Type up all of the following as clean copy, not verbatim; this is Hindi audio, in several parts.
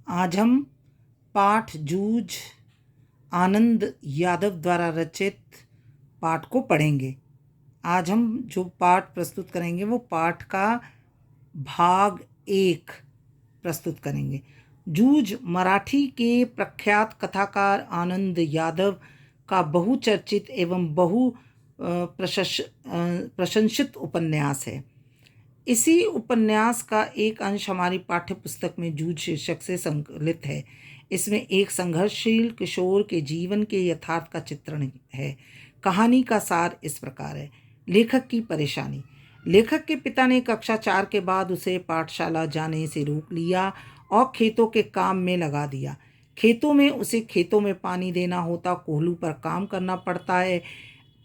आज हम पाठ जूझ आनंद यादव द्वारा रचित पाठ को पढ़ेंगे। आज हम जो पाठ प्रस्तुत करेंगे वो पाठ का भाग 1 प्रस्तुत करेंगे। जूझ मराठी के प्रख्यात कथाकार आनंद यादव का बहुचर्चित एवं प्रशंसित उपन्यास है। इसी उपन्यास का एक अंश हमारी पाठ्य पुस्तक में जूझ शीर्षक से संकलित है। इसमें एक संघर्षशील किशोर के जीवन के यथार्थ का चित्रण है। कहानी का सार इस प्रकार है। लेखक की परेशानी। लेखक के पिता ने कक्षा 4 के बाद उसे पाठशाला जाने से रोक लिया और खेतों के काम में लगा दिया। खेतों में उसे खेतों में पानी देना होता, कोल्हू पर काम करना पड़ता है,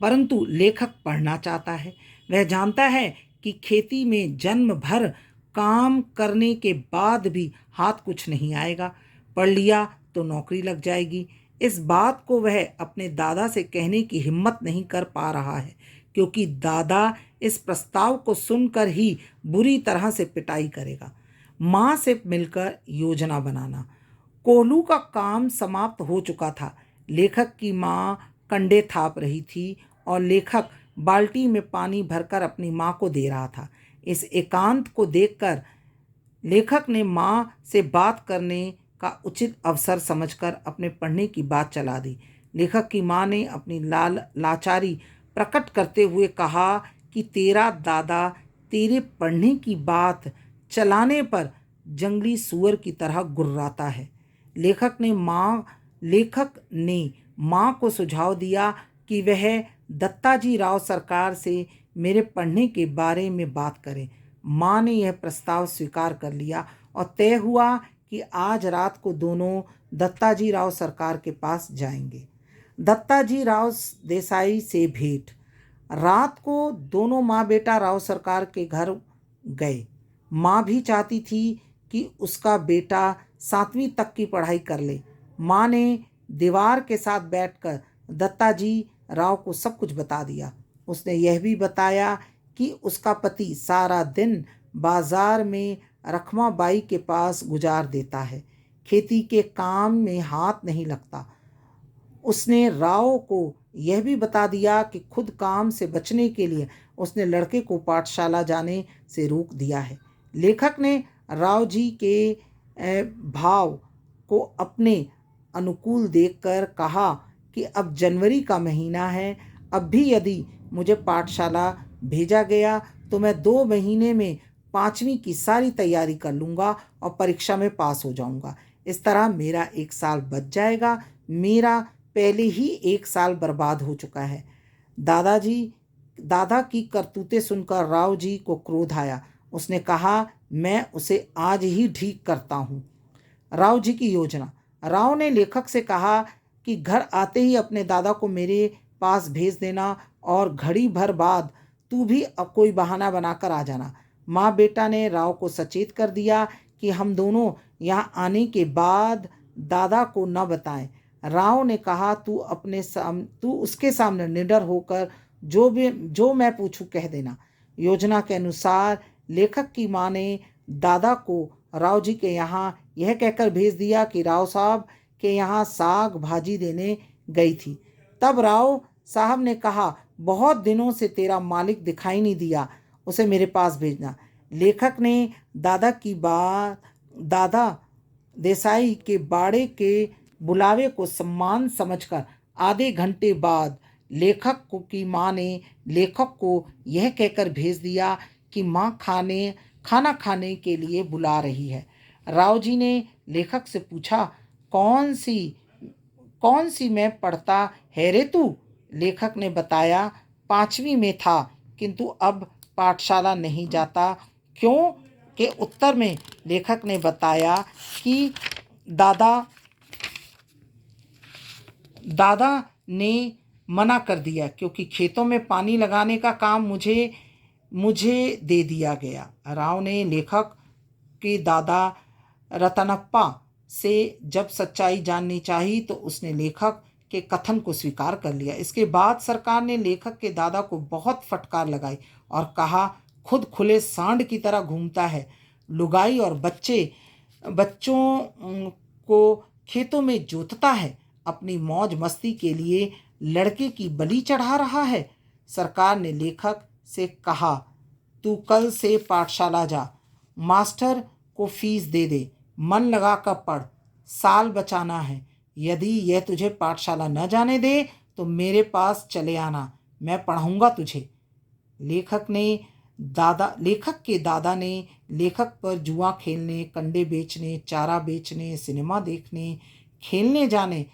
परंतु लेखक पढ़ना चाहता है। वह जानता है कि खेती में जन्म भर काम करने के बाद भी हाथ कुछ नहीं आएगा। पढ़ लिया तो नौकरी लग जाएगी। इस बात को वह अपने दादा से कहने की हिम्मत नहीं कर पा रहा है, क्योंकि दादा इस प्रस्ताव को सुनकर ही बुरी तरह से पिटाई करेगा। माँ से मिलकर योजना बनाना। कोल्हू का काम समाप्त हो चुका था। लेखक की माँ कंडे थाप रही थी और लेखक बाल्टी में पानी भरकर अपनी माँ को दे रहा था। इस एकांत को देखकर लेखक ने माँ से बात करने का उचित अवसर समझकर अपने पढ़ने की बात चला दी। लेखक की माँ ने अपनी लाचारी प्रकट करते हुए कहा कि तेरा दादा तेरे पढ़ने की बात चलाने पर जंगली सूअर की तरह गुर्राता है। लेखक ने माँ को सुझाव दिया कि वह दत्ताजी राव सरकार से मेरे पढ़ने के बारे में बात करें। माँ ने यह प्रस्ताव स्वीकार कर लिया और तय हुआ कि आज रात को दोनों दत्ताजी राव सरकार के पास जाएंगे। दत्ताजी राव देसाई से भेंट। रात को दोनों माँ बेटा राव सरकार के घर गए। माँ भी चाहती थी कि उसका बेटा 7वीं तक की पढ़ाई कर ले। माँ ने दीवार के साथ बैठकर दत्ताजी राव को सब कुछ बता दिया। उसने यह भी बताया कि उसका पति सारा दिन बाजार में रखमाबाई के पास गुजार देता है, खेती के काम में हाथ नहीं लगता। उसने राव को यह भी बता दिया कि खुद काम से बचने के लिए उसने लड़के को पाठशाला जाने से रोक दिया है। लेखक ने राव जी के भाव को अपने अनुकूल देखकर कहा कि अब जनवरी का महीना है, अब भी यदि मुझे पाठशाला भेजा गया तो मैं 2 महीने में 5वीं की सारी तैयारी कर लूँगा और परीक्षा में पास हो जाऊँगा। इस तरह मेरा 1 साल बच जाएगा। मेरा पहले ही 1 साल बर्बाद हो चुका है। दादा की करतूतें सुनकर राव जी को क्रोध आया। उसने कहा, मैं उसे आज ही ठीक करता हूँ। राव जी की योजना। राव ने लेखक से कहा कि घर आते ही अपने दादा को मेरे पास भेज देना और घड़ी भर बाद तू भी अब कोई बहाना बनाकर आ जाना। माँ बेटा ने राव को सचेत कर दिया कि हम दोनों यहाँ आने के बाद दादा को न बताएं। राव ने कहा, तू उसके सामने निडर होकर जो मैं पूछूं कह देना। योजना के अनुसार लेखक की माँ ने दादा को राव जी के यहाँ यह कहकर भेज दिया कि राव साहब के यहाँ साग भाजी देने गई थी। तब राव साहब ने कहा, बहुत दिनों से तेरा मालिक दिखाई नहीं दिया, उसे मेरे पास भेजना। लेखक ने दादा देसाई के बाड़े के बुलावे को सम्मान समझकर आधे घंटे बाद की माँ ने लेखक को यह कहकर भेज दिया कि माँ खाना खाने के लिए बुला रही है। राव जी ने लेखक से पूछा, कौन सी में पढ़ता है रे तू? लेखक ने बताया, 5वीं में था, किंतु अब पाठशाला नहीं जाता। क्यों? के उत्तर में लेखक ने बताया कि दादा ने मना कर दिया, क्योंकि खेतों में पानी लगाने का काम मुझे दे दिया गया। राव ने लेखक के दादा रतनप्पा से जब सच्चाई जाननी चाहिए तो उसने लेखक के कथन को स्वीकार कर लिया। इसके बाद सरकार ने लेखक के दादा को बहुत फटकार लगाई और कहा, खुद खुले सांड की तरह घूमता है। लुगाई और बच्चे बच्चों को खेतों में जोतता है, अपनी मौज मस्ती के लिए लड़के की बलि चढ़ा रहा है। सरकार ने लेखक से कहा, तू कल से पाठशाला जा, मास्टर को फीस दे दे, मन लगा कर पढ़, साल बचाना है। यदि यह तुझे पाठशाला न जाने दे तो मेरे पास चले आना, मैं पढ़ाऊंगा तुझे। लेखक के दादा ने लेखक पर जुआ खेलने, कंडे बेचने, चारा बेचने, सिनेमा देखने, खेलने जाने,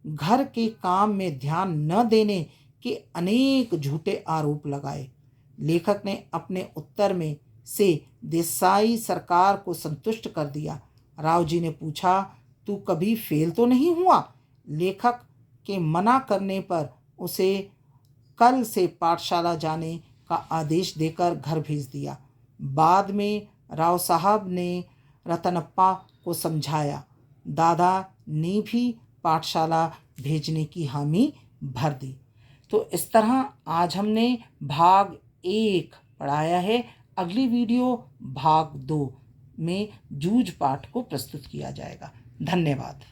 घर के काम में ध्यान न देने के अनेक झूठे आरोप लगाए। लेखक ने अपने उत्तर में से देसाई सरकार को संतुष्ट कर दिया। राव जी ने पूछा, तू कभी फेल तो नहीं हुआ? लेखक के मना करने पर उसे कल से पाठशाला जाने का आदेश देकर घर भेज दिया। बाद में राव साहब ने रतनप्पा को समझाया। दादा ने भी पाठशाला भेजने की हामी भर दी। तो इस तरह आज हमने भाग 1 पढ़ाया है। अगली वीडियो भाग 2 में जूझ पाठ को प्रस्तुत किया जाएगा। धन्यवाद।